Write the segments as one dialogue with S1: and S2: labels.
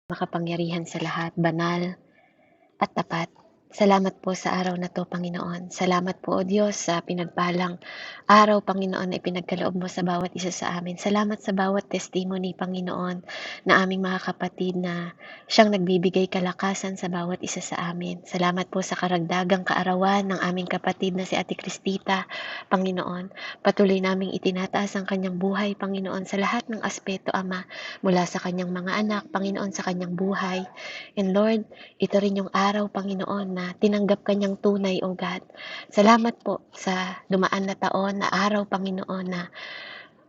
S1: Makapangyarihan sa lahat, banal at tapat. Salamat po sa araw na 'to, Panginoon. Salamat po, O Diyos, sa pinagpalang araw, Panginoon, na ipinagkaloob mo sa bawat isa sa amin. Salamat sa bawat testimony, Panginoon, na aming mga kapatid na siyang nagbibigay kalakasan sa bawat isa sa amin. Salamat po sa karagdagang kaarawan ng aming kapatid na si Ate Cristita, Panginoon. Patuloy naming itinataas ang kanyang buhay, Panginoon, sa lahat ng aspeto, Ama, mula sa kanyang mga anak, Panginoon, sa kanyang buhay. And Lord, ito rin yung araw, Panginoon, na tinanggap kanyang tunay, O God. Salamat po sa dumaan na taon na araw, Panginoon, na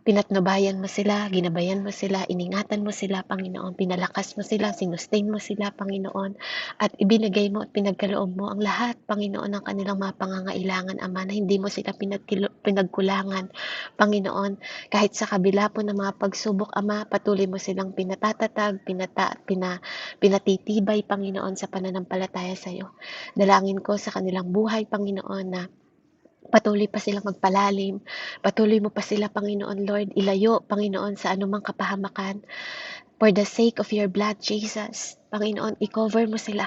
S1: pinatnubayan mo sila, ginabayan mo sila, iningatan mo sila, Panginoon, pinalakas mo sila, sinustain mo sila, Panginoon, at ibinigay mo at pinagkaloob mo ang lahat, Panginoon, ng kanilang mga pangangailangan, Ama, na hindi mo sila pinagkulangan, Panginoon, kahit sa kabila po ng mga pagsubok, Ama, patuloy mo silang pinatatatag, pinatitibay, Panginoon, sa pananampalataya sa iyo. Dalangin ko sa kanilang buhay, Panginoon, na patuloy pa silang magpalalim, patuloy mo pa sila, Panginoon Lord, ilayo, Panginoon, sa anumang kapahamakan. For the sake of your blood, Jesus, Panginoon, i-cover mo sila.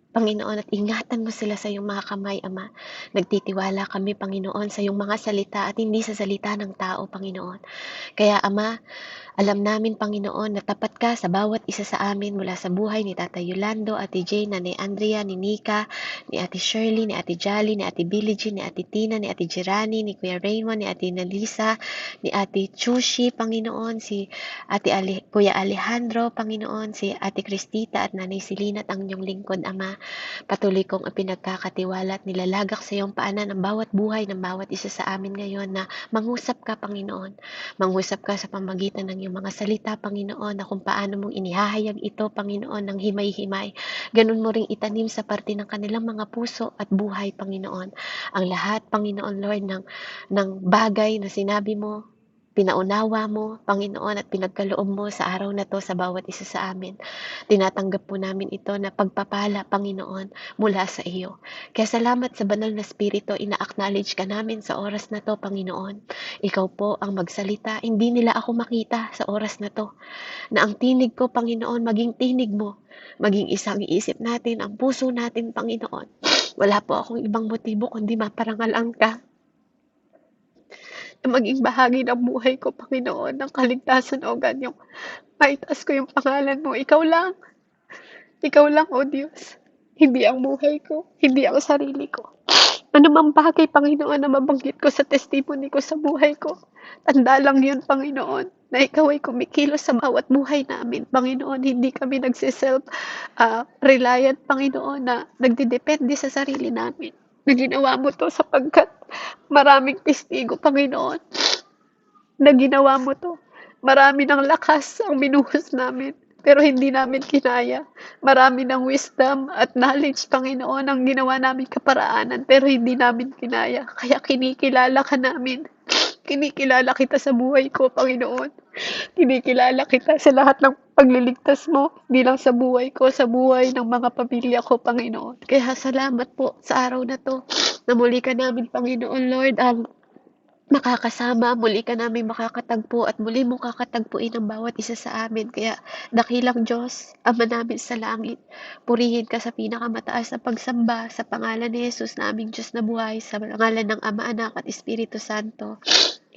S1: Panginoon, at ingatan mo sila sa iyong mga kamay, Ama. Nagtitiwala kami, Panginoon, sa iyong mga salita at hindi sa salita ng tao, Panginoon. Kaya, Ama, alam namin, Panginoon, na tapat ka sa bawat isa sa amin mula sa buhay ni Tata Yolando, Ate Jane, ni Andrea, ni Nika, ni Ate Shirley, ni Ate Jolly, ni Ate Billie Jean, ni Ate Tina, ni Ate Jirani, ni Kuya Raymond, ni Ate Nalisa, ni Ate Chushi, Panginoon, si Kuya Alejandro, Panginoon, si Ate Cristita at Nanay Silina at ang inyong lingkod, Ama. Patuloy kong ipinagkakatiwala at nilalagak sa iyong paanan ang bawat buhay ng bawat isa sa amin ngayon na mangusap ka, Panginoon. Mangusap ka sa pamagitan ng iyong mga salita, Panginoon, na kung paano mong inihahayag ito, Panginoon, ng himay-himay. Ganun mo ring itanim sa parte ng kanilang mga puso at buhay, Panginoon. Ang lahat, Panginoon Lord, ng bagay na sinabi mo, pinaunawa mo, Panginoon, at pinagkaloob mo sa araw na to sa bawat isa sa amin. Tinatanggap po namin ito na pagpapala, Panginoon, mula sa iyo. Kaya salamat sa banal na spirito, ina-acknowledge ka namin sa oras na to, Panginoon. Ikaw po ang magsalita, hindi nila ako makita sa oras na to. Na ang tinig ko, Panginoon, maging tinig mo. Maging isang isip natin, ang puso natin, Panginoon. Wala po akong ibang motibo kundi maparangalan ka. Na maging bahagi ng buhay ko, Panginoon, ng kaligtasan, O God, yung maitaas ko yung pangalan mo. Ikaw lang, O Diyos. Hindi ang buhay ko, hindi ang sarili ko. Ano mang bagay, Panginoon, na mabanggit ko sa testimony ko sa buhay ko. Tanda lang yun, Panginoon, na ikaw ay kumikilos sa bawat buhay namin. Panginoon, hindi kami reliant, Panginoon, na nagdidepende sa sarili namin. Na ginawa mo to sapagkat maraming testigo, Panginoon, na ginawa mo to. Marami ng lakas ang minuhos namin, pero hindi namin kinaya. Marami ng wisdom at knowledge, Panginoon, ang ginawa namin kaparaanan, pero hindi namin kinaya. Kaya kinikilala ka namin. Kinikilala kita sa buhay ko, Panginoon. Kinikilala kita sa lahat ng pagliligtas mo, hindi lang sa buhay ko, sa buhay ng mga pamilya ko, Panginoon. Kaya salamat po sa araw na to, na muli ka namin, Panginoon Lord, ang makakasama, muli ka namin makakatagpo at muli mo kakatagpuin ang bawat isa sa amin. Kaya dakilang Diyos, Ama namin sa langit, purihin ka sa pinakamataas na pagsamba sa pangalan ni Jesus na aming Diyos na buhay, sa pangalan ng Ama, Anak at Espiritu Santo.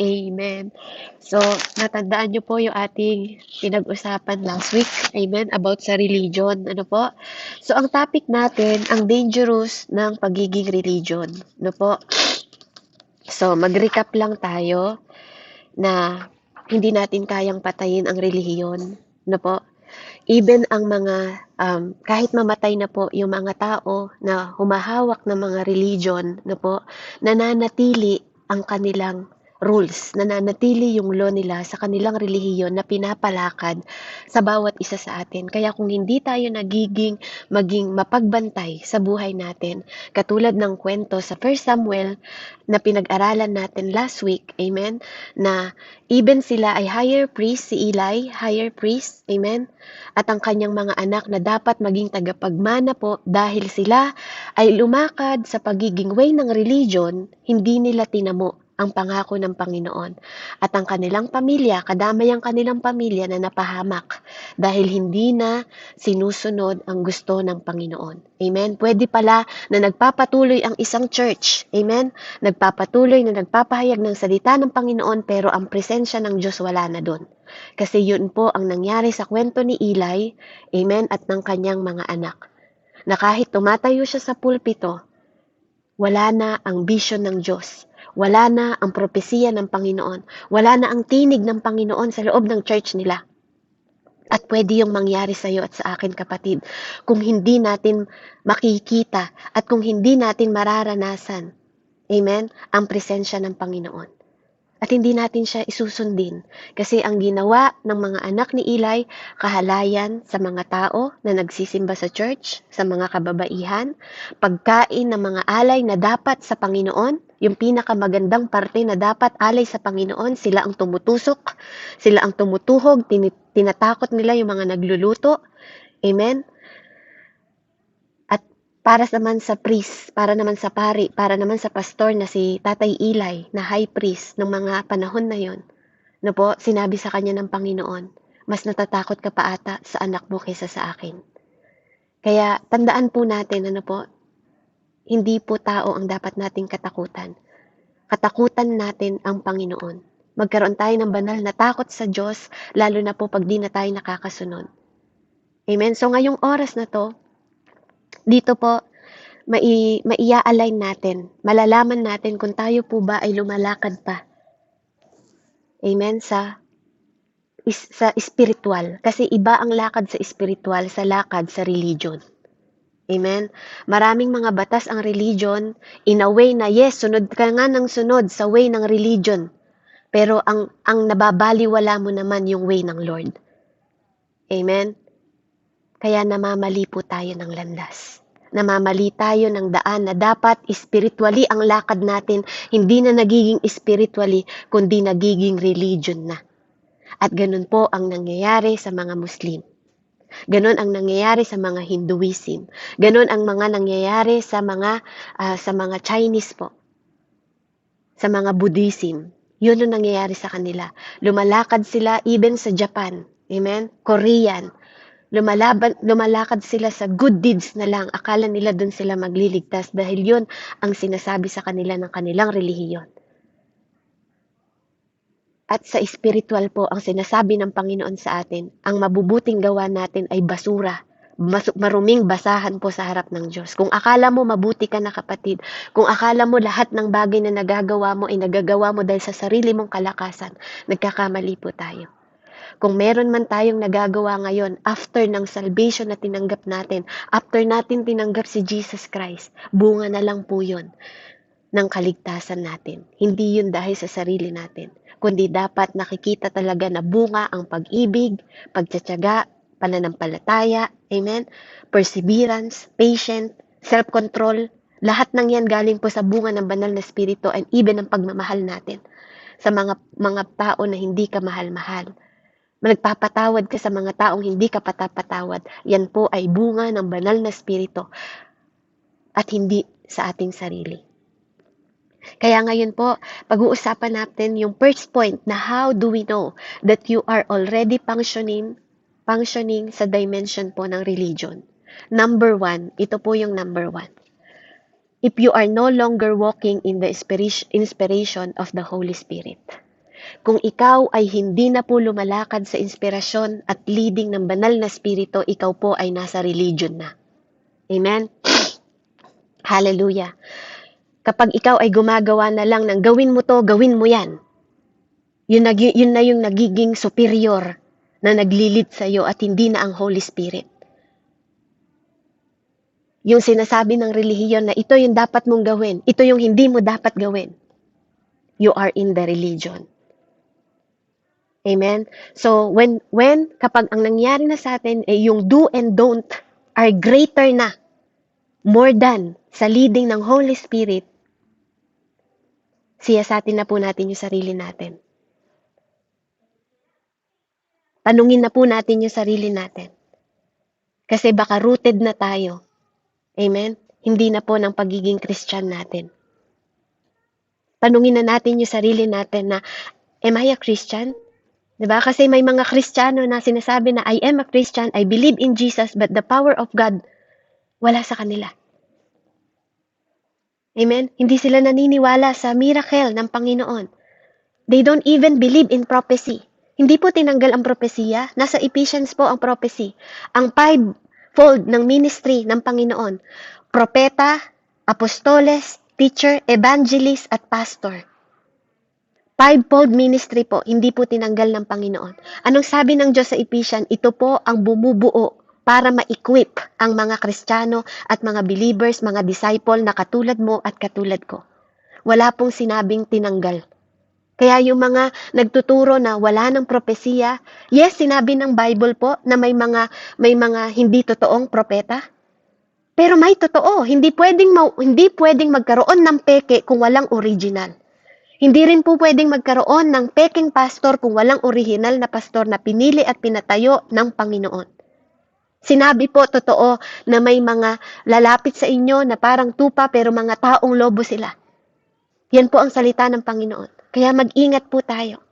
S1: Amen. So, natandaan niyo po yung ating pinag-usapan last week, amen, about sa religion. Ano po? So, ang topic natin, ang dangerous ng pagiging religion. Ano po? So, mag-recap lang tayo na hindi natin kayang patayin ang relihiyon. No po? Even ang mga, kahit mamatay na po yung mga tao na humahawak ng mga religion, no po, nananatili ang kanilang rules, nananatili yung law nila sa kanilang relihiyon na pinapalakad sa bawat isa sa atin. Kaya kung hindi tayo maging mapagbantay sa buhay natin, katulad ng kwento sa 1 Samuel na pinag-aralan natin last week, amen, na even sila ay higher priest, si Eli, higher priest, amen, at ang kanyang mga anak na dapat maging tagapagmana po dahil sila ay lumakad sa pagiging way ng religion, hindi nila tinamo ang pangako ng Panginoon at ang kanilang pamilya, kadamay ang kanilang pamilya na napahamak dahil hindi na sinusunod ang gusto ng Panginoon. Amen? Pwede pala na nagpapatuloy ang isang church. Amen? Nagpapatuloy na nagpapahayag ng salita ng Panginoon pero ang presensya ng Diyos wala na doon. Kasi yun po ang nangyari sa kwento ni Eli, amen, at ng kanyang mga anak. Na kahit tumatayo siya sa pulpito, wala na ang vision ng Diyos. Wala na ang propesiya ng Panginoon. Wala na ang tinig ng Panginoon sa loob ng church nila. At pwede yung mangyari sa iyo at sa akin, kapatid, kung hindi natin makikita at kung hindi natin mararanasan, amen, ang presensya ng Panginoon. At hindi natin siya isusundin. Kasi ang ginawa ng mga anak ni Eli, kahalayan sa mga tao na nagsisimba sa church, sa mga kababaihan, pagkain ng mga alay na dapat sa Panginoon, yung pinakamagandang parte na dapat alay sa Panginoon, sila ang tumutusok, sila ang tumutuhog, tinatakot nila yung mga nagluluto. Amen? Para naman sa priest, para naman sa pari, para naman sa pastor na si Tatay Eli, na high priest ng mga panahon na yon, no po, sinabi sa kanya ng Panginoon, mas natatakot ka pa ata sa anak mo kaysa sa akin. Kaya tandaan po natin, ano po, hindi po tao ang dapat nating katakutan. Katakutan natin ang Panginoon. Magkaroon tayo ng banal na takot sa Diyos, lalo na po pag di na tayo nakakasunod. Amen? So ngayong oras na to, dito po, maia-align natin, malalaman natin kung tayo po ba ay lumalakad pa. Amen? Sa spiritual. Kasi iba ang lakad sa spiritual sa lakad sa religion. Amen? Maraming mga batas ang religion in a way na yes, sunod ka nga ng sunod sa way ng religion. Pero ang nababaliwala mo naman yung way ng Lord. Amen? Kaya namamali po tayo ng landas. Namamali tayo ng daan na dapat spiritually ang lakad natin, hindi na nagiging spiritually, kundi nagiging religion na. At ganun po ang nangyayari sa mga Muslim. Ganun ang nangyayari sa mga Hinduism. Ganun ang mga nangyayari sa mga Chinese po. Sa mga Buddhism. Yun ang nangyayari sa kanila. Lumalakad sila even sa Japan. Amen? Korean. Lumalakad sila sa good deeds na lang. Akala nila dun sila magliligtas dahil yun ang sinasabi sa kanila ng kanilang relihiyon. At sa spiritual po, ang sinasabi ng Panginoon sa atin, ang mabubuting gawa natin ay basura. Maruming basahan po sa harap ng Diyos. Kung akala mo mabuti ka na, kapatid, kung akala mo lahat ng bagay na nagagawa mo ay nagagawa mo dahil sa sarili mong kalakasan, nagkakamali po tayo. Kung meron man tayong nagagawa ngayon after ng salvation na tinanggap natin, after natin tinanggap si Jesus Christ, bunga na lang po yun ng kaligtasan natin. Hindi yun dahil sa sarili natin, kundi dapat nakikita talaga na bunga ang pag-ibig, pagtsatsaga, pananampalataya, amen, perseverance, patient, self-control, lahat ng yan galing po sa bunga ng banal na spirito and even ang pagmamahal natin sa mga tao na hindi ka mahal-mahal. Nagpapatawad ka sa mga taong hindi ka patapatawad. Yan po ay bunga ng banal na spirito at hindi sa ating sarili. Kaya ngayon po, pag-uusapan natin yung first point na how do we know that you are already functioning sa dimension po ng religion. Number 1, ito po yung number 1. If you are no longer walking in the inspiration of the Holy Spirit. Kung ikaw ay hindi na po lumalakad sa inspirasyon at leading ng banal na spirito, ikaw po ay nasa religion na. Amen? Hallelujah. Kapag ikaw ay gumagawa na lang ng gawin mo to, gawin mo yan. Yun na yung nagiging superior na naglilid sa iyo at hindi na ang Holy Spirit. Yung sinasabi ng relihiyon na ito yung dapat mong gawin, ito yung hindi mo dapat gawin. You are in the religion. Amen? So, kapag ang nangyari na sa atin, yung do and don't are greater na, more than sa leading ng Holy Spirit, siyasatin na po natin yung sarili natin. Tanungin na po natin yung sarili natin. Kasi baka rooted na tayo. Amen? Hindi na po ng pagiging Christian natin. tanungin na natin yung sarili natin na, am I a Christian? 'Di ba? Kasi may mga Kristiyano na sinasabi na, I am a Christian, I believe in Jesus, but the power of God, wala sa kanila. Amen? Hindi sila naniniwala sa miracle ng Panginoon. They don't even believe in prophecy. Hindi po tinanggal ang propesiya. Nasa Ephesians po ang prophecy. Ang five-fold ng ministry ng Panginoon. Propeta, apostoles, teacher, evangelist, at pastor. Five-fold ministry po, hindi po tinanggal ng Panginoon. Anong sabi ng Diyos sa Ephesians? Ito po ang bumubuo para ma-equip ang mga Kristiyano at mga believers, mga disciple na katulad mo at katulad ko. Wala pong sinabing tinanggal. Kaya yung mga nagtuturo na wala ng propesiya, yes, sinabi ng Bible po na may mga hindi totoong propeta. Pero may totoo, hindi pwedeng magkaroon ng peke kung walang original. Hindi rin po pwedeng magkaroon ng peking pastor kung walang original na pastor na pinili at pinatayo ng Panginoon. Sinabi po totoo na may mga lalapit sa inyo na parang tupa pero mga taong lobo sila. Yan po ang salita ng Panginoon. Kaya mag-ingat po tayo.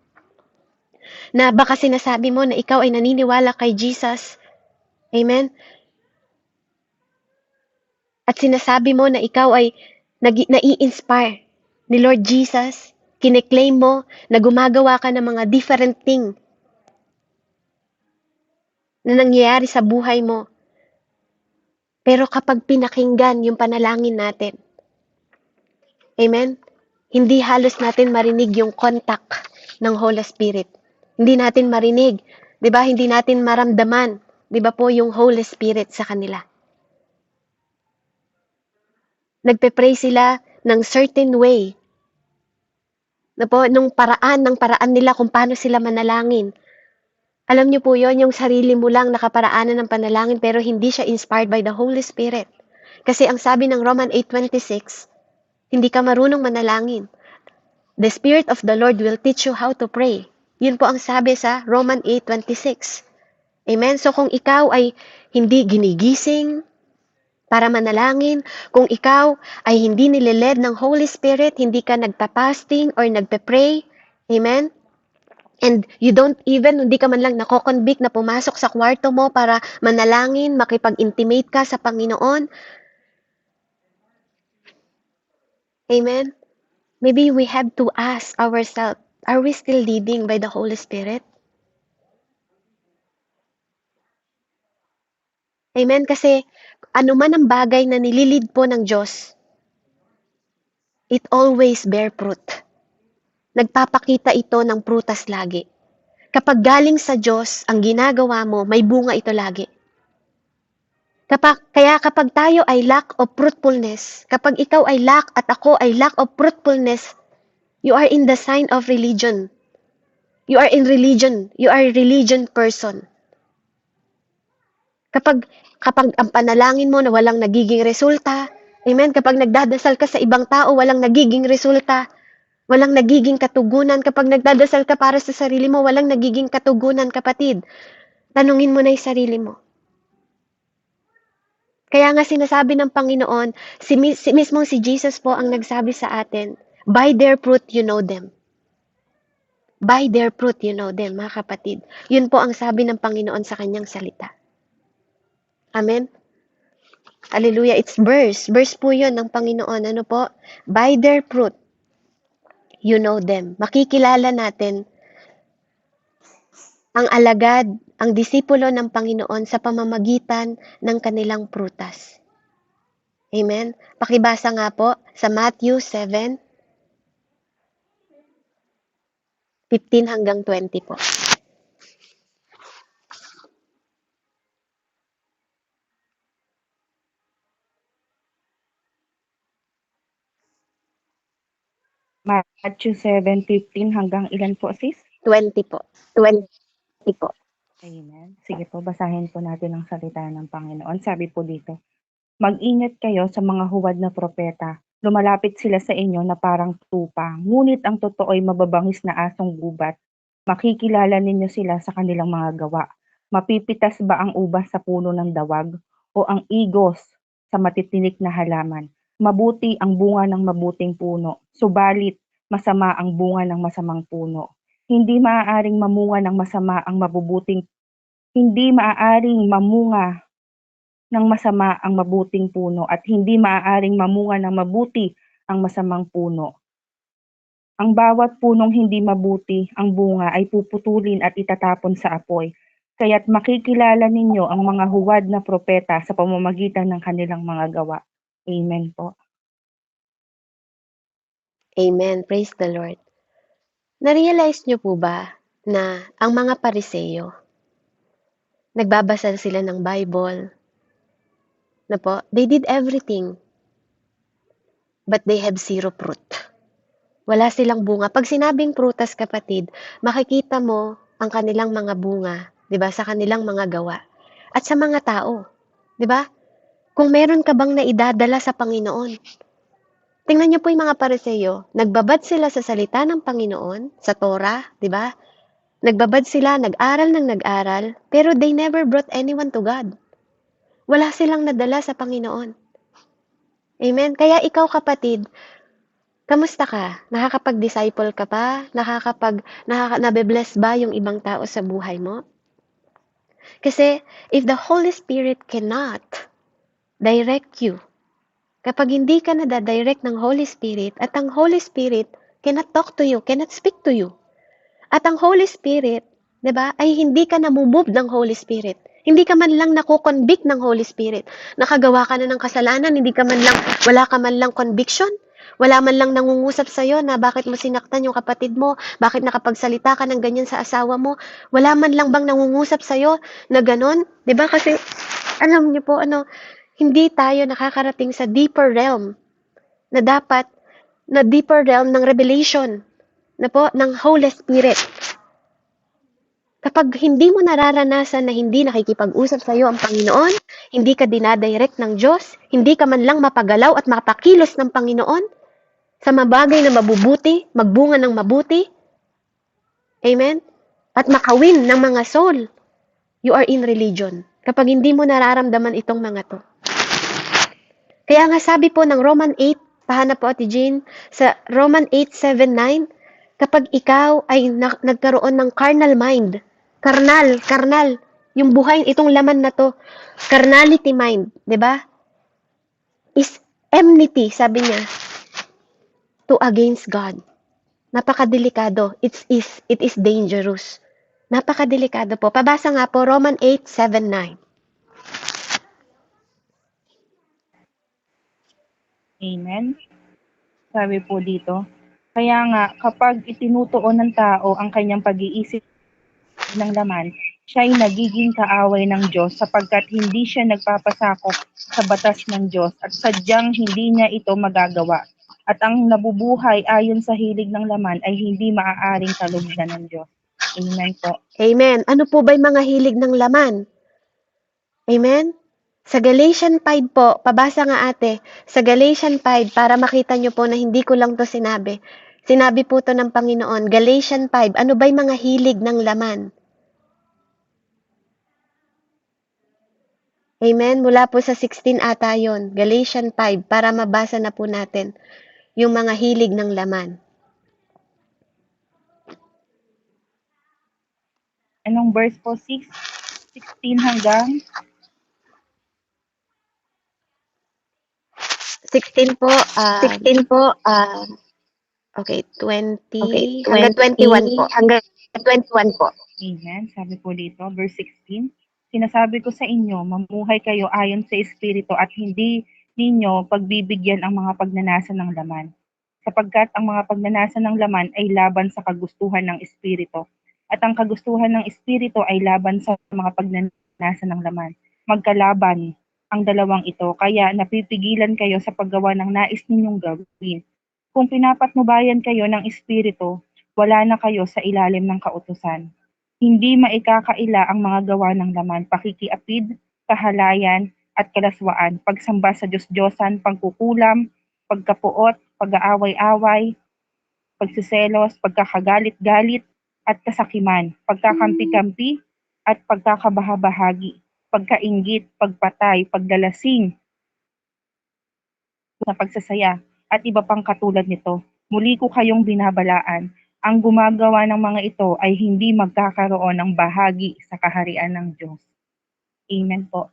S1: Na baka sinasabi mo na ikaw ay naniniwala kay Jesus. Amen? At sinasabi mo na ikaw ay nai-inspire ni Lord Jesus. Kine-claim mo na gumagawa ka ng mga different thing na nangyayari sa buhay mo. Pero kapag pinakinggan yung panalangin natin, amen? Hindi halos natin marinig yung contact ng Holy Spirit. Hindi natin marinig, 'di ba? Hindi natin maramdaman, 'di ba po, yung Holy Spirit sa kanila. Nagpe-pray sila ng certain way. Na po, nung paraan nila kung paano sila manalangin. Alam niyo po yon, yung sarili mo lang nakaparaanan ng panalangin pero hindi siya inspired by the Holy Spirit. Kasi ang sabi ng Roman 8:26, hindi ka marunong manalangin. The Spirit of the Lord will teach you how to pray. Yun po ang sabi sa Roman 8:26. Amen? So kung ikaw ay hindi ginigising para manalangin, kung ikaw ay hindi nileled ng Holy Spirit, hindi ka nagpa-fasting or nagpe-pray, amen? And you don't even, hindi ka man lang nako-convict na pumasok sa kwarto mo para manalangin, makipag-intimate ka sa Panginoon. Amen? Maybe we have to ask ourselves, are we still leading by the Holy Spirit? Amen? Kasi anuman ang bagay na nililid po ng Diyos, it always bear fruit. Nagpapakita ito ng prutas lagi. Kapag galing sa Diyos ang ginagawa mo, may bunga ito lagi. Kaya kapag tayo ay lack of fruitfulness, kapag ikaw ay lack at ako ay lack of fruitfulness, you are in the sign of religion. You are in religion. You are a religion person. Kapag ang panalangin mo na walang nagiging resulta, amen, kapag nagdadasal ka sa ibang tao, walang nagiging resulta, walang nagiging katugunan, kapag nagdadasal ka para sa sarili mo, walang nagiging katugunan, kapatid. Tanungin mo na yung sarili mo. Kaya nga sinasabi ng Panginoon, mismong si Jesus po ang nagsabi sa atin, by their fruit you know them. By their fruit you know them, mga kapatid. Yun po ang sabi ng Panginoon sa kanyang salita. Amen? Hallelujah. It's verse. Verse po yun ng Panginoon. Ano po? By their fruit you know them. Makikilala natin ang alagad, ang disipulo ng Panginoon sa pamamagitan ng kanilang prutas. Amen? Pakibasa nga po sa Matthew 7:15 hanggang 20 po.
S2: Matthew 7:15 hanggang ilan po, sis?
S1: 20 po. 20 po.
S2: Amen. Sige po, basahin po natin ang salita ng Panginoon. Sabi po dito, mag-ingat kayo sa mga huwad na propeta. Lumalapit sila sa inyo na parang tupa, ngunit ang totoo ay mababangis na asong gubat. Makikilala ninyo sila sa kanilang mga gawa. Mapipitas ba ang ubas sa puno ng dawag o ang igos sa matitinik na halaman? Mabuti ang bunga ng mabuting puno, subalit masama ang bunga ng masamang puno. Hindi maaaring mamunga ng masama ang mabubuting hindi maaaring mamunga ng masama ang mabuting puno at hindi maaaring mamunga ng mabuti ang masamang puno. Ang bawat punong hindi mabuti ang bunga ay puputulin at itatapon sa apoy. Kaya't makikilala ninyo ang mga huwad na propeta sa pamamagitan ng kanilang mga gawa. Amen po.
S1: Amen. Praise the Lord. Na-realize niyo po ba na ang mga Pariseo, nagbabasa sila ng Bible, na po, they did everything, but they have zero fruit. Wala silang bunga. Pag sinabing prutas, kapatid, makikita mo ang kanilang mga bunga, 'di ba, sa kanilang mga gawa at sa mga tao, 'di ba? Kung meron ka bang naidadala sa Panginoon. Tingnan niyo po yung mga Pariseo, nagbabad sila sa salita ng Panginoon, sa Torah, 'di ba? Nagbabad sila, nag-aral ng nag-aral, pero they never brought anyone to God. Wala silang nadala sa Panginoon. Amen. Kaya ikaw, kapatid, kamusta ka? Nakakapag-disciple ka pa? Nabe-bless ba yung ibang tao sa buhay mo? Kasi if the Holy Spirit cannot direct you, kapag hindi ka nadadirect ng Holy Spirit at ang Holy Spirit cannot talk to you, cannot speak to you, at ang Holy Spirit, 'di ba, ay hindi ka namumove ng Holy Spirit. Hindi ka man lang nako-convict ng Holy Spirit. Nakagawa ka na ng kasalanan, wala ka man lang conviction. Wala man lang nangungusap sa'yo na bakit mo sinaktan yung kapatid mo, bakit nakapagsalita ka ng ganyan sa asawa mo. Wala man lang bang nangungusap sa'yo na ganon? 'Di ba? Kasi, alam niyo po, hindi tayo nakakarating sa deeper realm na dapat, na deeper realm ng revelation, na po, ng Holy Spirit. Kapag hindi mo nararanasan na hindi nakikipag-usap sa iyo ang Panginoon, hindi ka dinadirect ng Diyos, hindi ka man lang mapagalaw at mapakilos ng Panginoon sa mabagay na mabubuti, magbunga ng mabuti, amen? At makawin ng mga soul, you are in religion. Kapag hindi mo nararamdaman itong mga to. Kaya nga sabi po ng Roman 8, pahanap po Ate Jean, sa Roman 8:7-9, kapag ikaw ay nagkaroon ng carnal mind, carnal, yung buhay, itong laman na to, carnality mind, di ba? Is enmity, sabi niya, to against God. Napakadelikado. It is dangerous. Napakadelikado po. Pabasa nga po, Roman 8:7-9.
S2: Amen. Sabi po dito, kaya nga kapag itinutuon ng tao ang kanyang pag-iisip ng laman, siya ay nagiging kaaway ng Diyos sapagkat hindi siya nagpapasakop sa batas ng Diyos at sadyang hindi niya ito magagawa. At ang nabubuhay ayon sa hilig ng laman ay hindi maaaring kalugdan ng Diyos. Amen po.
S1: Amen. Ano po ba yung mga hilig ng laman? Amen? Sa Galatians 5 po, pabasa nga ate, sa Galatians 5, para makita nyo po na hindi ko lang to sinabi. Sinabi po to ng Panginoon, Galatians 5, ano ba yung mga hilig ng laman? Amen? Mula po sa 16 ata yun, Galatians 5, para mabasa na po natin yung mga hilig ng laman.
S2: Anong verse po? 16 hanggang?
S1: 16 po,
S2: 16 po,
S1: okay, 20,
S2: okay,
S1: hanggang 21 po.
S2: hanggang 21 po. Amen. Sabi po dito, verse 16, sinasabi ko sa inyo, mamuhay kayo ayon sa Espiritu at hindi ninyo pagbibigyan ang mga pagnanasa ng laman. Sapagkat ang mga pagnanasa ng laman ay laban sa kagustuhan ng Espiritu. At ang kagustuhan ng Espiritu ay laban sa mga pagnanasa ng laman. Magkalaban ang dalawang ito, kaya napipigilan kayo sa paggawa ng nais ninyong gawin. Kung pinapatnubayan kayo ng Espiritu, wala na kayo sa ilalim ng kautusan. Hindi maikakaila ang mga gawa ng laman, pakikiapid, kahalayan, at kalaswaan, pagsamba sa Diyos-Diyosan, pagkukulam, pagkapuot, pag-aaway-away, pagsiselos, pagkakagalit-galit, at kasakiman, pagkakampi-kampi, at pagkakabahabahagi, pagkainggit, pagpatay, paglalasing, na pagsasaya, at iba pang katulad nito. Muli ko kayong binabalaan, ang gumagawa ng mga ito ay hindi magkakaroon ng bahagi sa kaharian ng Diyos. Amen po.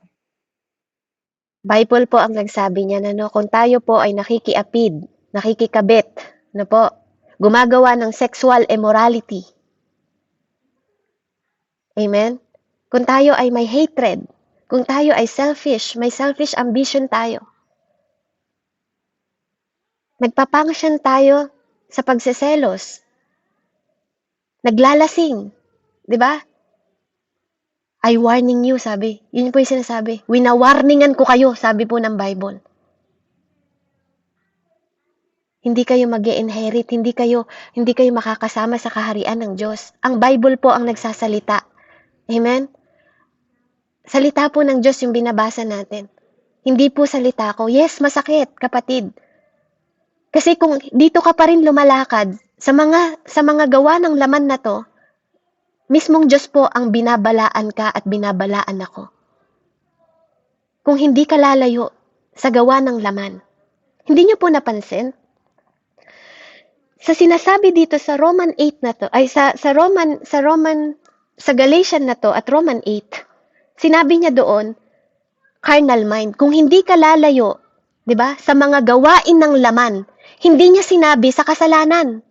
S1: Bible po ang nagsabi niyan, ano, kung tayo po ay nakikiapid, nakikikabit, ano po, gumagawa ng sexual immorality. Amen? Kung tayo ay may hatred, kung tayo ay selfish, may selfish ambition tayo. Nagpapangasyon tayo sa pagseselos. Naglalasing. Di ba? I warning you, sabi. Yun po yung sinasabi. Winawarningan ko kayo, sabi po ng Bible. Hindi kayo mag-inherit, hindi kayo makakasama sa kaharian ng Diyos. Ang Bible po ang nagsasalita. Amen? Salita po ng Diyos yung binabasa natin. Hindi po salita ko. Yes, masakit, kapatid. Kasi kung dito ka pa rin lumalakad sa mga gawa ng laman na to, mismong Diyos po ang binabalaan ka at binabalaan ako. Kung hindi ka lalayo sa gawa ng laman. Hindi niyo po napansin? Sa sinasabi dito sa Roman 8 na to, ay sa Galatian na to at Roman 8, sinabi niya doon, carnal mind. Kung hindi ka lalayo, 'di ba, sa mga gawain ng laman, hindi niya sinabi sa kasalanan.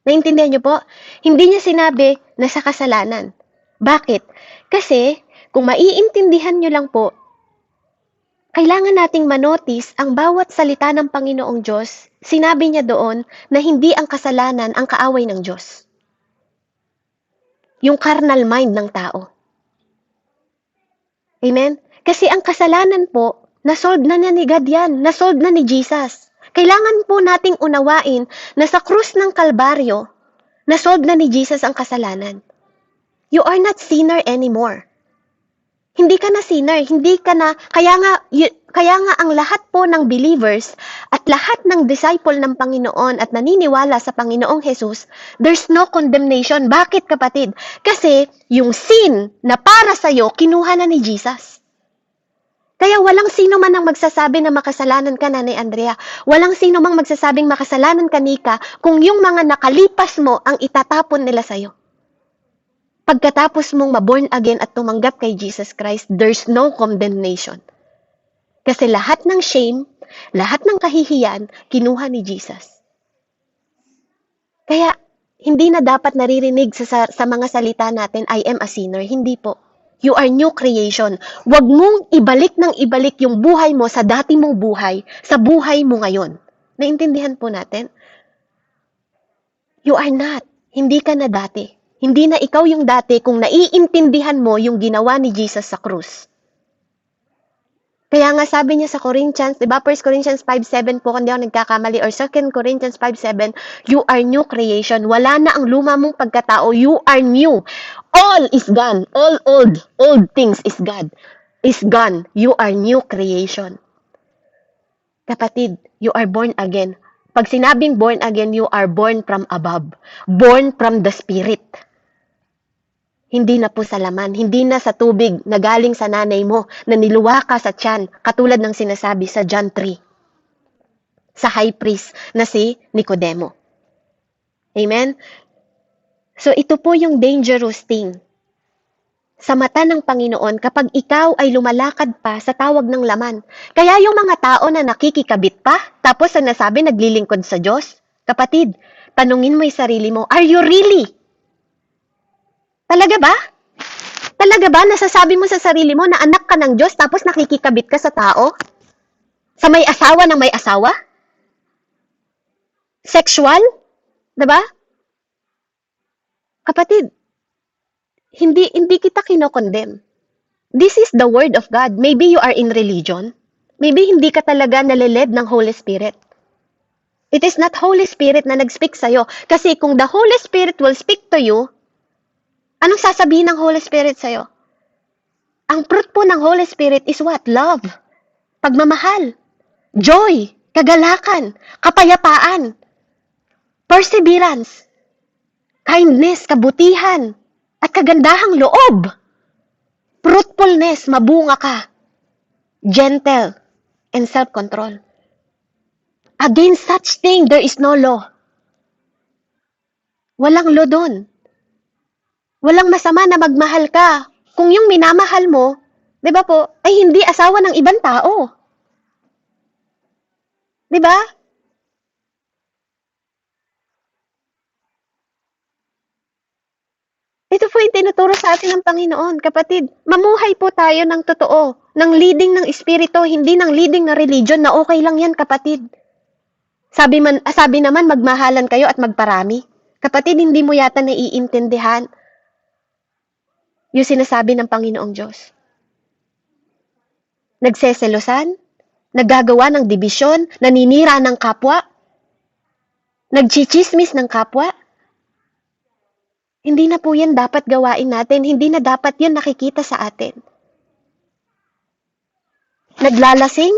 S1: Naintindihan niyo po? Hindi niya sinabi na sa kasalanan. Bakit? Kasi kung maiintindihan niyo lang po, kailangan nating manotice ang bawat salita ng Panginoong Diyos. Sinabi niya doon na hindi ang kasalanan ang kaaway ng Diyos. Yung carnal mind ng tao. Amen? Kasi ang kasalanan po, nasolve na niya ni God yan. Nasolve na ni Jesus. Kailangan po nating unawain na sa krus ng Kalbaryo, nasolve na ni Jesus ang kasalanan. You are not sinner anymore. Hindi ka na sinner, hindi ka na, kaya nga ang lahat po ng believers at lahat ng disciple ng Panginoon at naniniwala sa Panginoong Jesus, there's no condemnation. Bakit, kapatid? Kasi yung sin na para sa'yo, kinuha na ni Jesus. Kaya walang sino man ang magsasabi na makasalanan ka, Nanay Andrea. Walang sino mang magsasabing makasalanan ka, Nika, kung yung mga nakalipas mo ang itatapon nila sa'yo. Pagkatapos mong ma-born again at tumanggap kay Jesus Christ, there's no condemnation. Kasi lahat ng shame, lahat ng kahihiyan, kinuha ni Jesus. Kaya, hindi na dapat naririnig sa mga salita natin, I am a sinner. Hindi po. You are new creation. Huwag mong ibalik ng ibalik yung buhay mo sa dati mong buhay, sa buhay mo ngayon. Naintindihan po natin? You are not. Hindi ka na dati. Hindi na ikaw yung dati kung naiintindihan mo yung ginawa ni Jesus sa krus. Kaya nga sabi niya sa Corinthians, diba 1 Corinthians 5:7 po, kung di ako nagkakamali, or 2 Corinthians 5:7, you are new creation. Wala na ang luma mong pagkatao, you are new. All is gone. All old things is gone. You are new creation. Kapatid, you are born again. Pag sinabing born again, you are born from above. Born from the Spirit. Hindi na po sa laman, hindi na sa tubig na galing sa nanay mo, na niluwa ka sa tiyan, katulad ng sinasabi sa John 3, sa high priest na si Nicodemo. Amen? So ito po yung dangerous thing. Sa mata ng Panginoon, kapag ikaw ay lumalakad pa sa tawag ng laman. Kaya yung mga tao na nakikikabit pa, tapos ang nasabi naglilingkod sa Diyos, kapatid, tanungin mo yung sarili mo, are you really? Talaga ba? Talaga ba nasasabi mo sa sarili mo na anak ka ng Diyos tapos nakikikabit ka sa tao? Sa may asawa ng may asawa? Sexual? Diba? Kapatid, hindi kita kinokondem. This is the word of God. Maybe you are in religion. Maybe hindi ka talaga naliled ng Holy Spirit. It is not Holy Spirit na nag-speak sa'yo. Kasi kung the Holy Spirit will speak to you, anong sasabihin ng Holy Spirit sa'yo? Ang fruit po ng Holy Spirit is what? Love, pagmamahal, joy, kagalakan, kapayapaan, perseverance, kindness, kabutihan, at kagandahang loob. Fruitfulness, mabunga ka, gentle, and self-control. Against such thing, there is no law. Walang lo dun. Walang masama na magmahal ka. Kung yung minamahal mo, 'di ba po, ay hindi asawa ng ibang tao. 'Di ba? Ito po yung tinuturo sa atin ng Panginoon, kapatid. Mamuhay po tayo ng totoo, ng leading ng Espiritu, hindi ng leading na religion na okay lang yan, kapatid. Sabi naman, magmahalan kayo at magparami. Kapatid, hindi mo yata naiintindihan yung sinasabi ng Panginoong Diyos. Nagseselosan, naggagawa ng dibisyon, naninira ng kapwa, nagchichismis ng kapwa. Hindi na po yan dapat gawain natin. Hindi na dapat yan nakikita sa atin. Naglalasing,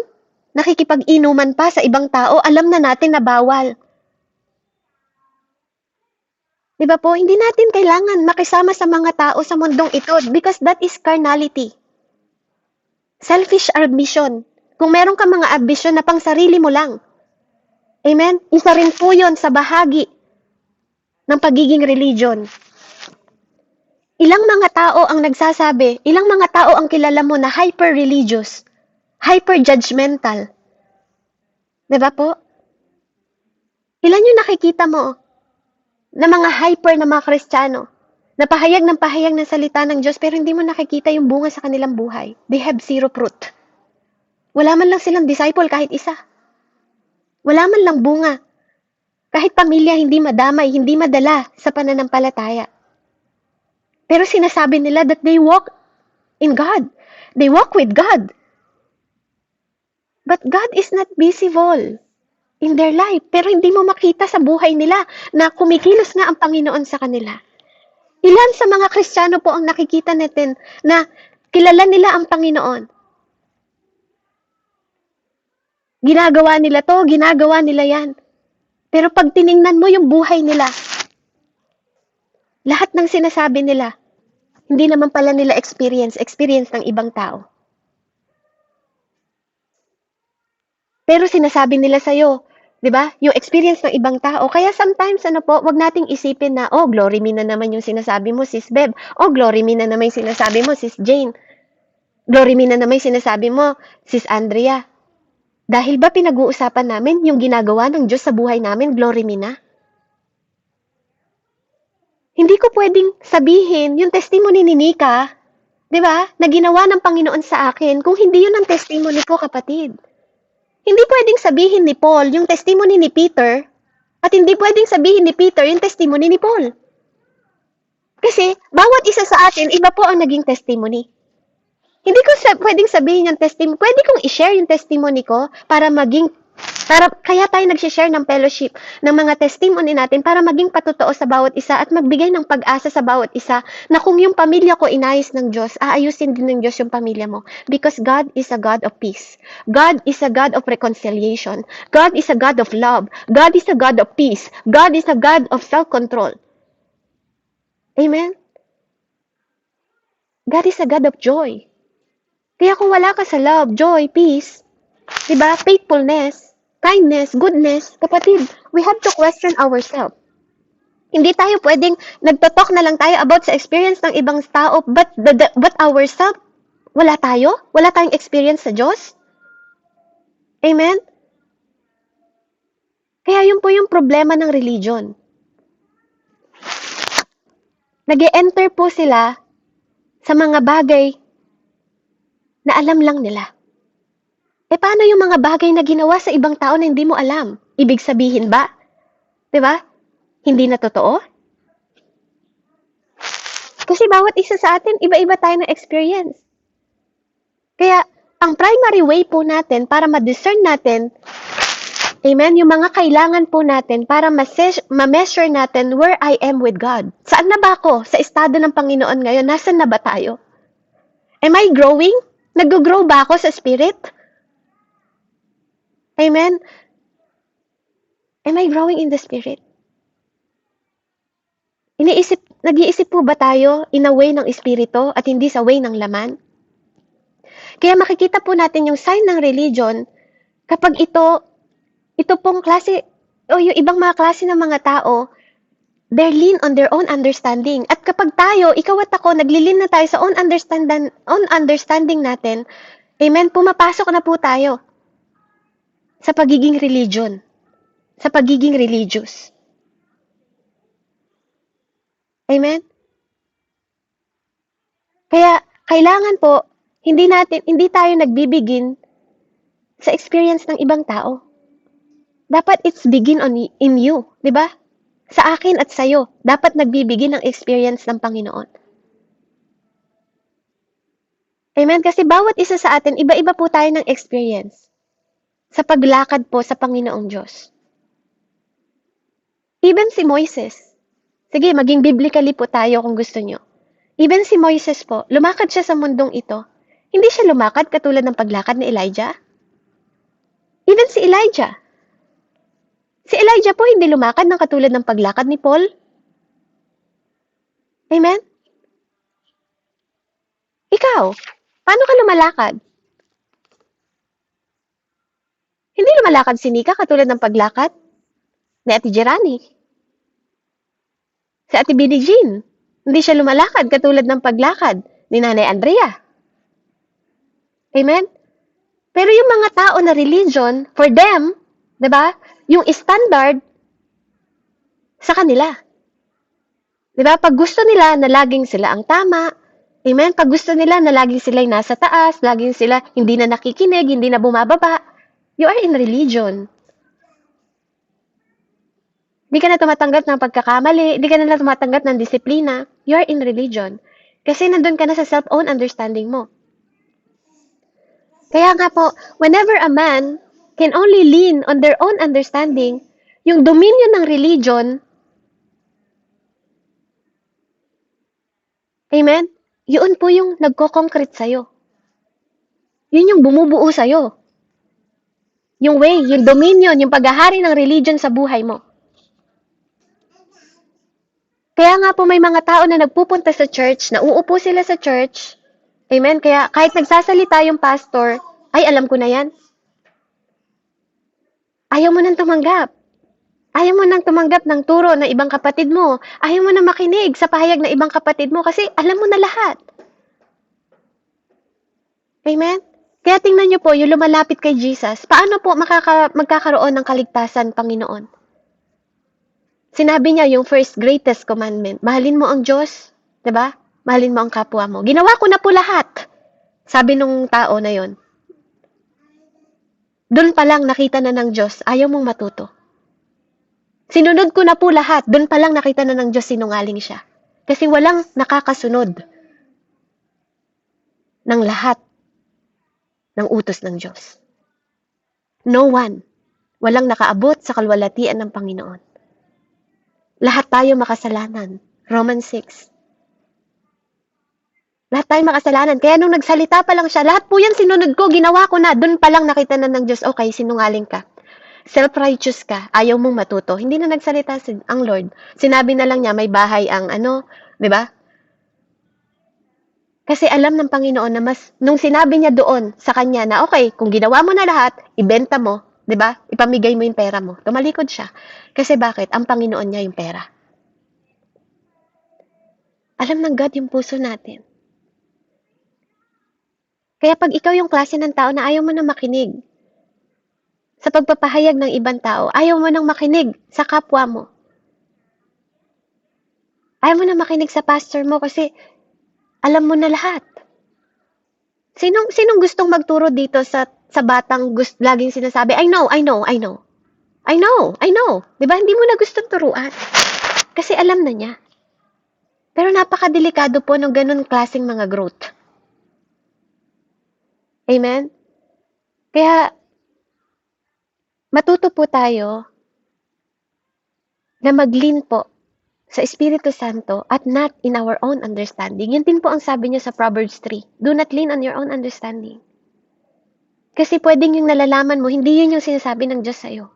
S1: nakikipag-inuman pa sa ibang tao, alam na natin na bawal. Di ba po, hindi natin kailangan makisama sa mga tao sa mundong ito because that is carnality. Selfish ambition. Kung meron ka mga ambition na pang sarili mo lang. Amen? Isa rin po yun sa bahagi ng pagiging religion. Ilang mga tao ang nagsasabi, ilang mga tao ang kilala mo na hyper-religious, hyper-judgmental. Diba po? Ilan yung nakikita mo na mga hyper na mga Kristiyano, na pahayag ng salita ng Diyos, pero hindi mo nakikita yung bunga sa kanilang buhay. They have zero fruit. Wala man lang silang disciple kahit isa. Wala man lang bunga. Kahit pamilya hindi madamay, hindi madala sa pananampalataya. Pero sinasabi nila that they walk in God. They walk with God. But God is not visible in their life. Pero hindi mo makita sa buhay nila na kumikilos nga ang Panginoon sa kanila. Ilan sa mga Kristiyano po ang nakikita natin na kilala nila ang Panginoon. Ginagawa nila to, ginagawa nila yan. Pero pag tiningnan mo yung buhay nila, lahat ng sinasabi nila, hindi naman pala nila experience ng ibang tao. Pero sinasabi nila sa'yo, di ba? Yung experience ng ibang tao. Kaya sometimes, wag nating isipin na, oh, glory me na naman yung sinasabi mo, sis Beb. Oh, glory me na naman yung sinasabi mo, sis Jane. Glory me na naman yung sinasabi mo, sis Andrea. Dahil ba pinag-uusapan namin yung ginagawa ng Diyos sa buhay namin, glory me na? Hindi ko pwedeng sabihin yung testimony ni Nika, di ba, na ginawa ng Panginoon sa akin, kung hindi yun ang testimony ko, kapatid. Hindi pwedeng sabihin ni Paul yung testimony ni Peter, at hindi pwedeng sabihin ni Peter yung testimony ni Paul. Kasi, bawat isa sa atin, iba po ang naging testimony. Hindi ko pwedeng sabihin yung testimony. Pwede kong i-share yung testimony ko kaya tayo nag-share ng fellowship ng mga testimony natin para maging patotoo sa bawat isa at magbigay ng pag-asa sa bawat isa na kung yung pamilya ko inayos ng Diyos, aayusin din ng Diyos yung pamilya mo. Because God is a God of peace. God is a God of reconciliation. God is a God of love. God is a God of peace. God is a God of self-control. Amen? God is a God of joy. Kaya kung wala ka sa love, joy, peace, diba, faithfulness, kindness, goodness, kapatid, we have to question ourselves. Hindi tayo pwedeng nagtotalk na lang tayo about sa experience ng ibang tao, but ourselves, wala tayo? Wala tayong experience sa Diyos? Amen? Kaya yun po yung problema ng religion. Nag-e-enter po sila sa mga bagay na alam lang nila. Paano yung mga bagay na ginawa sa ibang tao na hindi mo alam? Ibig sabihin ba? Diba? Hindi na totoo? Kasi bawat isa sa atin, iba-iba tayo ng experience. Kaya, ang primary way po natin para ma-discern natin, amen, yung mga kailangan po natin para ma-measure natin where I am with God. Saan na ba ako? Sa estado ng Panginoon ngayon? Nasaan na ba tayo? Am I growing? Nag-grow ba ako sa spirit? Amen? Am I growing in the Spirit? Nag-iisip po ba tayo in a way ng Espiritu at hindi sa way ng laman? Kaya makikita po natin yung sign ng religion kapag ito pong klase, o yung ibang mga klase ng mga tao, They lean on their own understanding. At kapag tayo, ikaw at ako, naglilin na tayo sa own understanding natin, amen, pumapasok na po tayo sa pagiging religion, sa pagiging religious. Amen? Kaya, kailangan po, hindi tayo nagbibigin sa experience ng ibang tao. Dapat it's begin in you, di ba? Sa akin at sa'yo, dapat nagbibigin ng experience ng Panginoon. Amen? Kasi bawat isa sa atin, iba-iba po tayo ng experience sa paglakad po sa Panginoong Diyos. Even si Moises, sige, maging biblically po tayo kung gusto nyo. Even si Moises po, lumakad siya sa mundong ito. Hindi siya lumakad katulad ng paglakad ni Elijah. Even si Elijah. Si Elijah po hindi lumakad ng katulad ng paglakad ni Paul. Amen? Ikaw, paano ka lumalakad? Hindi lumalakad si Nika katulad ng paglakad ni Ate Jerani. Si Ate Billie Jean, hindi siya lumalakad katulad ng paglakad ni Nanay Andrea. Amen? Pero yung mga tao na religion, for them, diba, yung standard sa kanila. Diba, pag gusto nila na laging sila ang tama, amen, pag gusto nila na laging sila yung nasa taas, laging sila hindi na nakikinig, hindi na bumababa, you are in religion. Hindi ka na tumatanggap ng pagkakamali, hindi ka na tumatanggap ng disiplina, you are in religion. Kasi nandun ka na sa self-own understanding mo. Kaya nga po, whenever a man can only lean on their own understanding, yung dominion ng religion, amen, yun po yung nagko-concrete sa'yo. Yun yung bumubuo sa'yo. Yung way, yung dominion, yung paghahari ng religion sa buhay mo. Kaya nga po may mga tao na nagpupunta sa church, na uupo sila sa church, amen, kaya kahit nagsasalita yung pastor, ay alam ko na yan. Ayaw mo nang tumanggap. Ayaw mo nang tumanggap ng turo ng ibang kapatid mo. Ayaw mo nang makinig sa pahayag ng ibang kapatid mo kasi alam mo na lahat. Amen? Kaya tingnan niyo po, yung lumalapit kay Jesus, paano po magkakaroon ng kaligtasan, Panginoon? Sinabi niya yung first greatest commandment, mahalin mo ang Diyos, 'di ba? Mahalin mo ang kapwa mo. Ginawa ko na po lahat. Sabi nung tao na yon. Doon pa lang nakita na ng Diyos, ayaw mong matuto. Sinunod ko na po lahat, doon pa lang nakita na ng Diyos sinungaling siya. Kasi walang nakakasunod ng lahat ng utos ng Diyos. No one. Walang nakaabot sa kalwalatian ng Panginoon. Lahat tayo makasalanan. Romans 6. Lahat tayo makasalanan. Kaya nung nagsalita pa lang siya, lahat po yan sinunod ko, ginawa ko na. Doon pa lang nakita na ng Diyos, okay, sinungaling ka. Self-righteous ka, ayaw mong matuto. Hindi na nagsalita ang Lord. Sinabi na lang niya, may bahay ang di ba? Kasi alam ng Panginoon na nung sinabi niya doon sa kanya na, okay, kung ginawa mo na lahat, ibenta mo, di ba? Ipamigay mo yung pera mo. Tumalikod siya. Kasi bakit? Ang Panginoon niya yung pera. Alam ng God yung puso natin. Kaya pag ikaw yung klase ng tao na ayaw mo na makinig sa pagpapahayag ng ibang tao, ayaw mo nang makinig sa kapwa mo. Ayaw mo na makinig sa pastor mo kasi alam mo na lahat. Sinong gustong magturo dito sa batang laging sinasabi, I know. Diba? Hindi mo na gustong turuan. Kasi alam na niya. Pero napakadelikado po ng ganun klaseng mga growth. Amen? Kaya, matuto po tayo na mag-lean po sa Espiritu Santo at not in our own understanding. Yun din po ang sabi niya sa Proverbs 3. Do not lean on your own understanding. Kasi pwedeng yung nalalaman mo, hindi yun yung sinasabi ng Diyos sa'yo.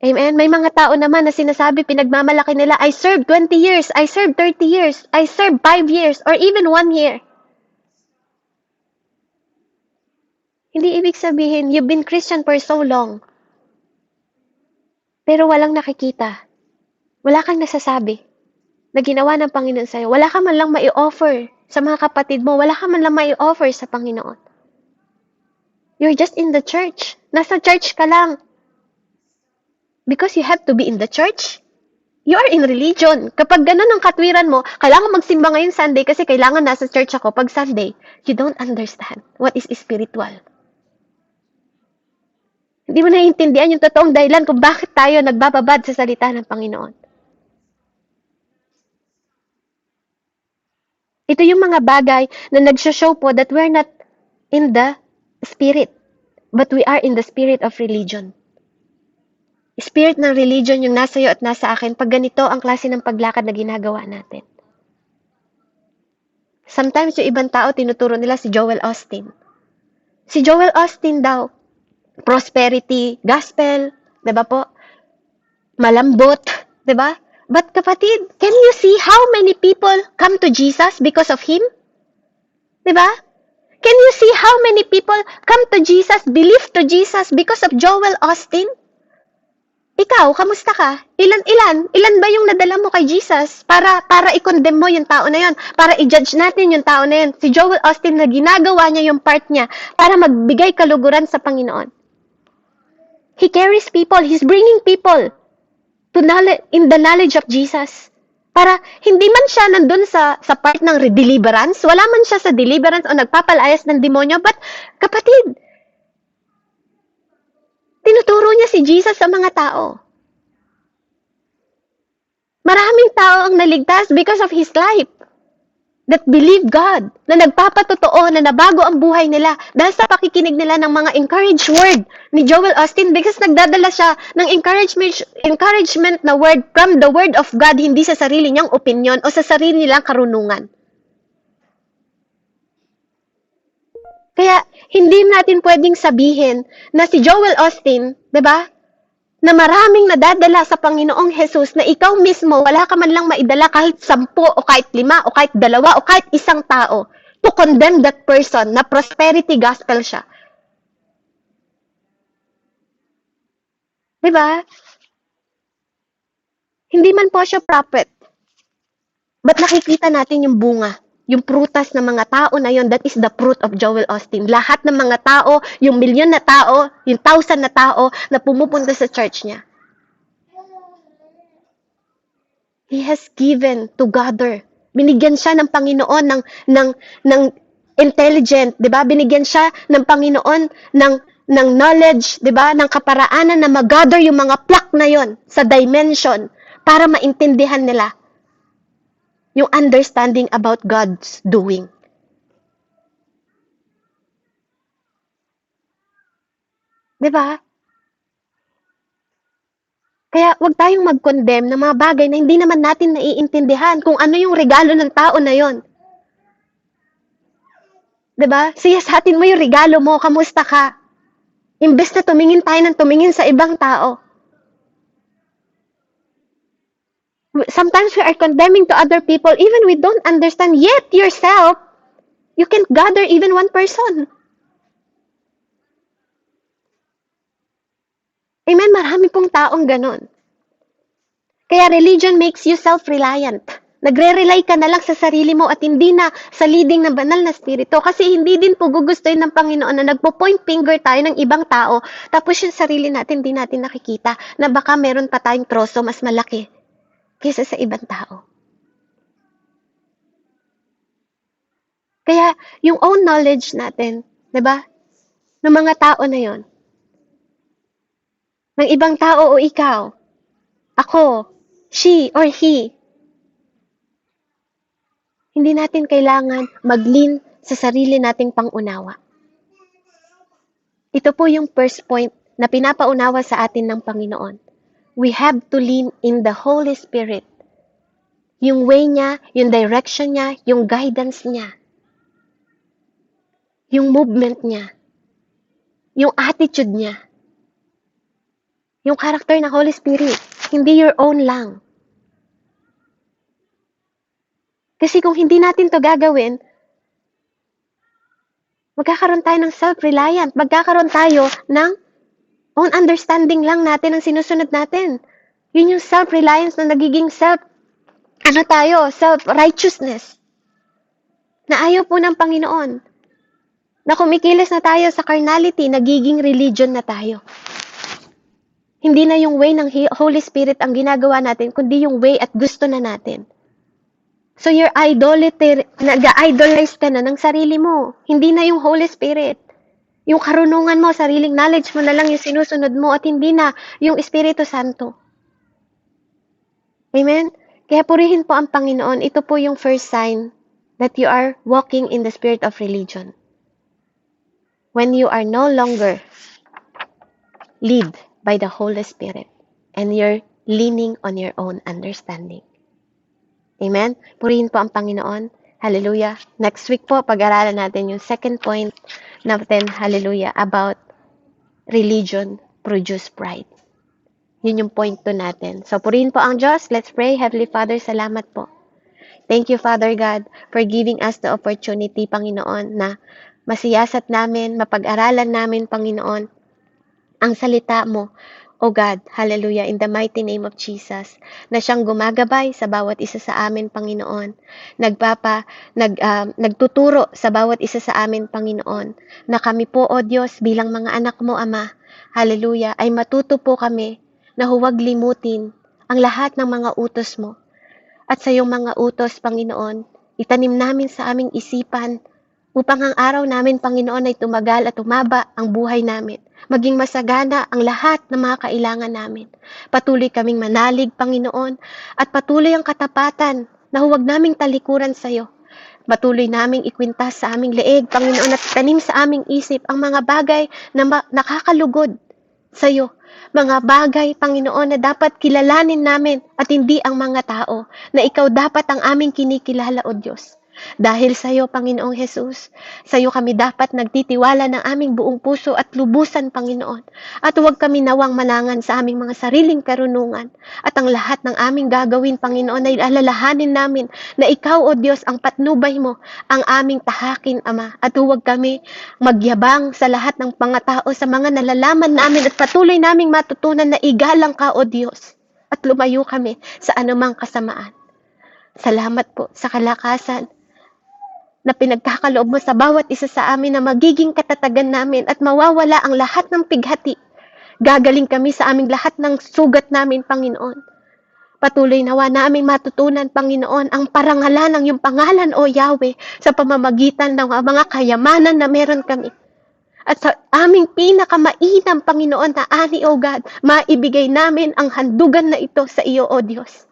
S1: Amen? May mga tao naman na sinasabi, pinagmamalaki nila, I served 20 years, I served 30 years, I served 5 years, or even 1 year. Hindi ibig sabihin, you've been Christian for so long. pero walang nakikita. Wala kang nasasabi na ginawa ng Panginoon sa'yo. Wala ka man lang mai-offer sa mga kapatid mo. Wala ka man lang mai-offer sa Panginoon. You're just in the church. Nasa church ka lang. Because you have to be in the church. You are in religion. Kapag ganun ang katwiran mo, kailangan magsimba ngayon Sunday kasi kailangan nasa church ako pag Sunday. You don't understand what is spiritual. Hindi mo naiintindihan yung totoong dahilan kung bakit tayo nagbababad sa salita ng Panginoon. Ito yung mga bagay na nagsho-show po that we're not in the spirit, but we are in the spirit of religion. Spirit ng religion yung nasa iyo at nasa akin pag ganito ang klase ng paglakad na ginagawa natin. Sometimes yung ibang tao, tinuturo nila si Joel Austin. Si Joel Austin daw, prosperity, gospel, diba po? Malambot, diba? But kapatid, can you see how many people come to Jesus because of him? Diba? Can you see how many people come to Jesus, believe to Jesus because of Joel Austin? Ikaw, kamusta ka? Ilan ba yung nadala mo kay Jesus para i-condemn mo yung tao na yun? Para i-judge natin yung tao na yun? Si Joel Austin na ginagawa niya yung part niya para magbigay kaluguran sa Panginoon. He carries people. He's bringing people to in the knowledge of Jesus. Para hindi man siya nandun sa part ng deliverance, wala man siya sa deliverance o nagpapalayas ng demonyo, but kapatid, tinuturo niya si Jesus sa mga tao. Maraming tao ang naligtas because of his life. That believe God, na nagpapatotoo, na nabago ang buhay nila dahil sa pakikinig nila ng mga encourage word ni Joel Austin because nagdadala siya ng encouragement na word from the word of God, hindi sa sarili niyang opinion o sa sarili nilang karunungan. Kaya, hindi natin pwedeng sabihin na si Joel Austin, diba, na maraming nadadala sa Panginoong Jesus na ikaw mismo, wala ka man lang maidala kahit 10 o kahit 5 o kahit 2 o kahit isang tao to condemn that person na prosperity gospel siya. Diba? Hindi man po siya prophet. But nakikita natin yung bunga. Yung prutas ng mga tao na yon, that is the fruit of Joel Austin. Lahat ng mga tao, yung milyon na tao, yung 1,000 na tao na pumupunta sa church niya. He has given to gather. Binigyan siya ng Panginoon ng intelligent, 'di ba? Binigyan siya ng Panginoon ng knowledge, 'di ba? Ng kaparaanan na mag-gather yung mga plak na yon sa dimension para maintindihan nila yung understanding about God's doing. Diba? Kaya wag tayong mag-condemn ng mga bagay na hindi naman natin naiintindihan kung ano yung regalo ng tao na yon. Diba? Siyasatin mo yung regalo mo, kamusta ka? Imbes na tumingin tayo ng tumingin sa ibang tao. Sometimes we are condemning to other people even we don't understand, yet yourself, you can't gather even one person. Amen? Marami pong taong ganun. Kaya religion makes you self-reliant. Nagre-rely ka na lang sa sarili mo at hindi na sa leading ng banal na spirito. Kasi hindi din po gugustuhin ng Panginoon na nagpo-point finger tayo ng ibang tao, tapos yung sarili natin, hindi natin nakikita na baka meron pa tayong troso mas malaki kaysa sa ibang tao. Kaya, yung own knowledge natin, 'di ba? Ng mga tao na 'yon. Ng ibang tao o ikaw, ako, she or he. Hindi natin kailangan mag-lean sa sarili nating pangunawa. Ito po yung first point na pinapaunawa sa atin ng Panginoon. We have to lean in the Holy Spirit. Yung way niya, yung direction niya, yung guidance niya. Yung movement niya. Yung attitude niya. Yung character ng Holy Spirit. Hindi your own lang. Kasi kung hindi natin to gagawin, magkakaroon tayo ng self-reliant. Magkakaroon tayo ng Own understanding lang natin ang sinusunod natin. Yun yung self-reliance na nagiging self-righteousness. Na ayaw po ng Panginoon. Na kumikilos na tayo sa carnality, nagiging religion na tayo. Hindi na yung way ng Holy Spirit ang ginagawa natin, kundi yung way at gusto na natin. So you're nag-idolize ka na ng sarili mo. Hindi na yung Holy Spirit. Yung karunungan mo, sariling knowledge mo na lang yung sinusunod mo at hindi na yung Espiritu Santo. Amen? Kaya purihin po ang Panginoon. Ito po yung first sign that you are walking in the spirit of religion. When you are no longer led by the Holy Spirit and you're leaning on your own understanding. Amen? Purihin po ang Panginoon. Hallelujah. Next week po, pag-aralan natin yung second point natin, hallelujah, about religion produce pride. Yun yung point 2 natin. So, purihin po ang Diyos. Let's pray. Heavenly Father, salamat po. Thank you, Father God, for giving us the opportunity, Panginoon, na masiyasat namin, mapag-aralan namin, Panginoon, ang salita mo, O God, hallelujah, in the mighty name of Jesus, na siyang gumagabay sa bawat isa sa amin, Panginoon, nagtuturo sa bawat isa sa amin, Panginoon, na kami po, O Diyos, bilang mga anak mo, Ama, hallelujah, ay matuto po kami na huwag limutin ang lahat ng mga utos mo. At sa iyong mga utos, Panginoon, itanim namin sa aming isipan upang ang araw namin, Panginoon, ay tumagal at tumaba ang buhay namin. Maging masagana ang lahat ng mga kailangan namin. Patuloy kaming manalig, Panginoon, at patuloy ang katapatan na huwag naming talikuran sa iyo. Patuloy naming ikwintas sa aming leeg, Panginoon, at tanim sa aming isip ang mga bagay na nakakalugod sa iyo. Mga bagay, Panginoon, na dapat kilalanin namin at hindi ang mga tao, na ikaw dapat ang aming kinikilala, O Diyos. Dahil sa iyo, Panginoong Jesus, sa iyo kami dapat nagtitiwala ng aming buong puso at lubusan, Panginoon. At huwag kami nawang manangan sa aming mga sariling karunungan. At ang lahat ng aming gagawin, Panginoon, ay alalahanin namin na ikaw, O Diyos, ang patnubay mo, ang aming tahakin, Ama. At huwag kami magyabang sa lahat ng mga tao, sa mga nalalaman namin at patuloy naming matutunan na igalang ka, O Diyos. At lumayo kami sa anumang kasamaan. Salamat po sa kalakasan na pinagkakaloob mo sa bawat isa sa amin na magiging katatagan namin at mawawala ang lahat ng pighati. Gagaling kami sa aming lahat ng sugat namin, Panginoon. Patuloy nawa naming matutunan, Panginoon, ang parangalan ng iyong pangalan, O Yahweh, sa pamamagitan ng mga kayamanan na meron kami. At sa aming pinakamainam, Panginoon, na ani, O God, maibigay namin ang handugan na ito sa iyo, O Diyos.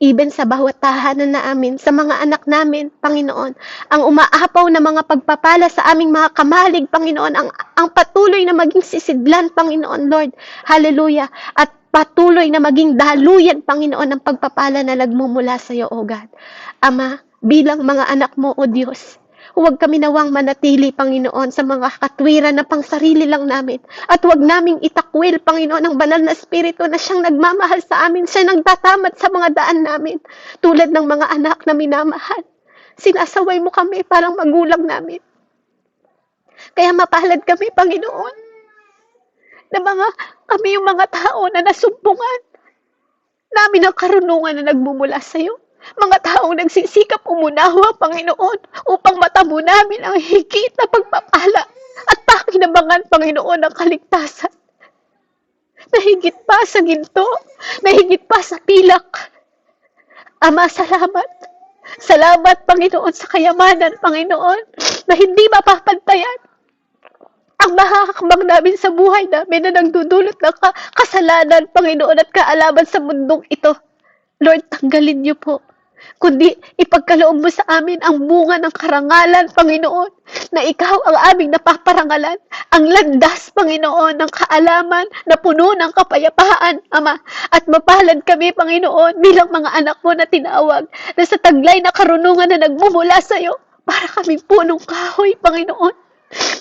S1: Even sa bawat tahanan na amin, sa mga anak namin, Panginoon, ang umaapaw na mga pagpapala sa aming mga kamalig, Panginoon, ang patuloy na maging sisidlan, Panginoon, Lord, hallelujah, at patuloy na maging daluyan, Panginoon, ng pagpapala na nagmumula sa iyo, O God. Ama, bilang mga anak mo, O Diyos, huwag kami nawang manatili, Panginoon, sa mga katwiran na pangsarili lang namin. At huwag naming itakwil, Panginoon, ang banal na Espiritu na siyang nagmamahal sa amin. Siya nagtatamat sa mga daan namin. Tulad ng mga anak na minamahal. Sinasaway mo kami parang magulang namin. Kaya mapalad kami, Panginoon, na kami yung mga tao na nasumpungan namin ang karunungan na nagmumula sa iyo. Mga taong nagsisikap umunawa, Panginoon, upang matamo namin ang higit na pagpapala at pakinabangan, Panginoon, ang kaligtasan. Na higit pa sa ginto, na higit pa sa pilak. Ama, salamat. Salamat, Panginoon, sa kayamanan, Panginoon, na hindi mapapantayan ang mahahakbang namin sa buhay namin na nagdudulot ng kasalanan, Panginoon, at kaalaman sa mundong ito. Lord, tanggalin niyo po. Kundi ipagkaloob mo sa amin ang bunga ng karangalan, Panginoon, na ikaw ang aming napaparangalan, ang landas, Panginoon, ng kaalaman na puno ng kapayapaan, Ama, at mapalad kami, Panginoon, bilang mga anak mo na tinawag, na sa taglay na karunungan na nagmumula sa iyo, para kami punong kahoy, Panginoon,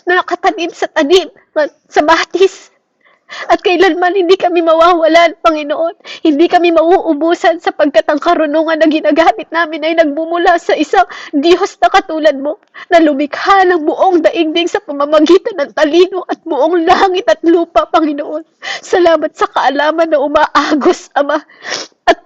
S1: na nakatanim sa tanim, sa batis, At kailanman hindi kami mawawalan, Panginoon. Hindi kami mauubusan sapagkat ang karunungan na ginagamit namin ay nagmumula sa isang Diyos na katulad mo, na lumikha ng buong daigdig sa pamamagitan ng talino at buong langit at lupa, Panginoon. Salamat sa kaalaman na umaagos, Ama, at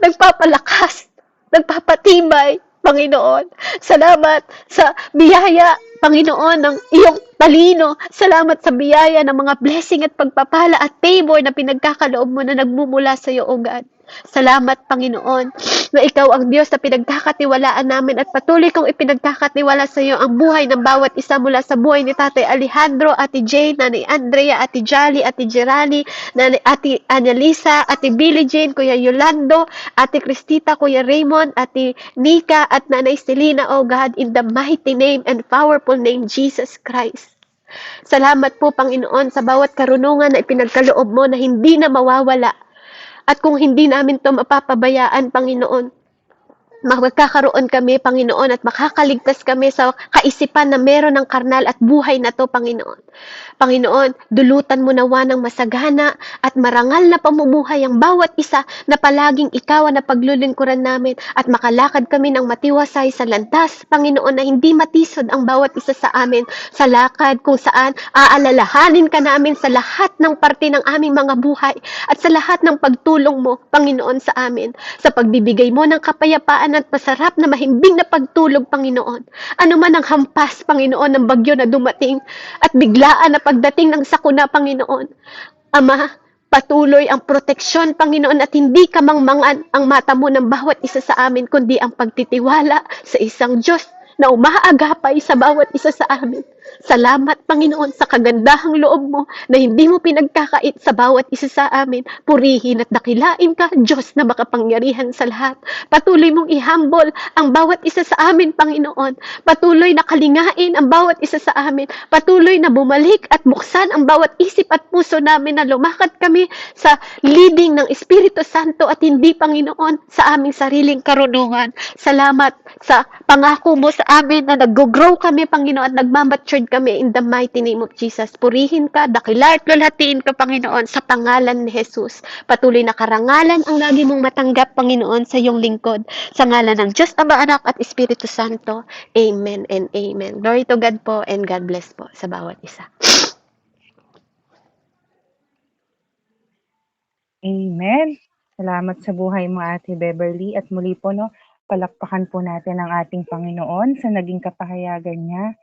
S1: nagpapalakas, nagpapatibay, Panginoon. Salamat sa biyaya, Panginoon, ng iyong talino. Salamat sa biyaya ng mga blessing at pagpapala at favor na pinagkakaloob mo na nagmumula sa iyo, O God. Salamat, Panginoon, na ikaw ang Diyos na pinagkakatiwalaan namin at patuloy kong ipinagkakatiwala sa iyo ang buhay ng bawat isa mula sa buhay ni Tatay Alejandro, Ate Jane, Nanay Andrea, Ate Jolly, Ate Gerani, Ate Annalisa, Ate Billie Jane, Kuya Yolando, Ate Cristita, Kuya Raymond, Ate Nika, at Nanay Selena, O God, in the mighty name and powerful name, Jesus Christ. Salamat po, Panginoon, sa bawat karunungan na ipinagkaloob mo na hindi na mawawala. At kung hindi namin to mapapabayaan, Panginoon, magkakaroon kami, Panginoon, at makakaligtas kami sa kaisipan na meron ng karnal at buhay na to, Panginoon. Panginoon, dulutan mo nawa ng masagana at marangal na pamumuhay ang bawat isa na palaging ikaw ang napaglulingkuran namin at makalakad kami ng matiwasay sa landas, Panginoon, na hindi matisod ang bawat isa sa amin sa lakad kung saan aalalahanin ka namin sa lahat ng parte ng aming mga buhay at sa lahat ng pagtulong mo, Panginoon, sa amin, sa pagbibigay mo ng kapayapaan at masarap na mahimbing na pagtulog, Panginoon. Ano man ang hampas, Panginoon, ng bagyo na dumating at biglaan na pagdating ng sakuna, Panginoon. Ama, patuloy ang proteksyon, Panginoon, at hindi kamangmangan ang mata mo ng bawat isa sa amin, kundi ang pagtitiwala sa isang Diyos na umaagapay sa bawat isa sa amin. Salamat, Panginoon, sa kagandahang loob mo na hindi mo pinagkakait sa bawat isa sa amin. Purihin at dakilain ka, Diyos na makapangyarihan sa lahat. Patuloy mong ihambol ang bawat isa sa amin, Panginoon. Patuloy na kalingain ang bawat isa sa amin. Patuloy na bumalik at buksan ang bawat isip at puso namin na lumakad kami sa leading ng Espiritu Santo at hindi, Panginoon, sa aming sariling karunungan. Salamat sa pangako mo sa amin na nag-grow kami, Panginoon, at nagmamatured kami in the mighty name of Jesus. Purihin ka, dakila at lulatiin ka, Panginoon, sa pangalan ni Jesus. Patuloy na karangalan ang lagi mong matanggap, Panginoon, sa iyong lingkod. Sa ngalan ng Diyos, Ama, Anak, at Espiritu Santo. Amen and amen. Glory to God po and God bless po sa bawat isa.
S2: Amen. Salamat sa buhay mo, Ate Beverly. At muli po, no, palakpakan po natin ang ating Panginoon sa naging kapahayagan niya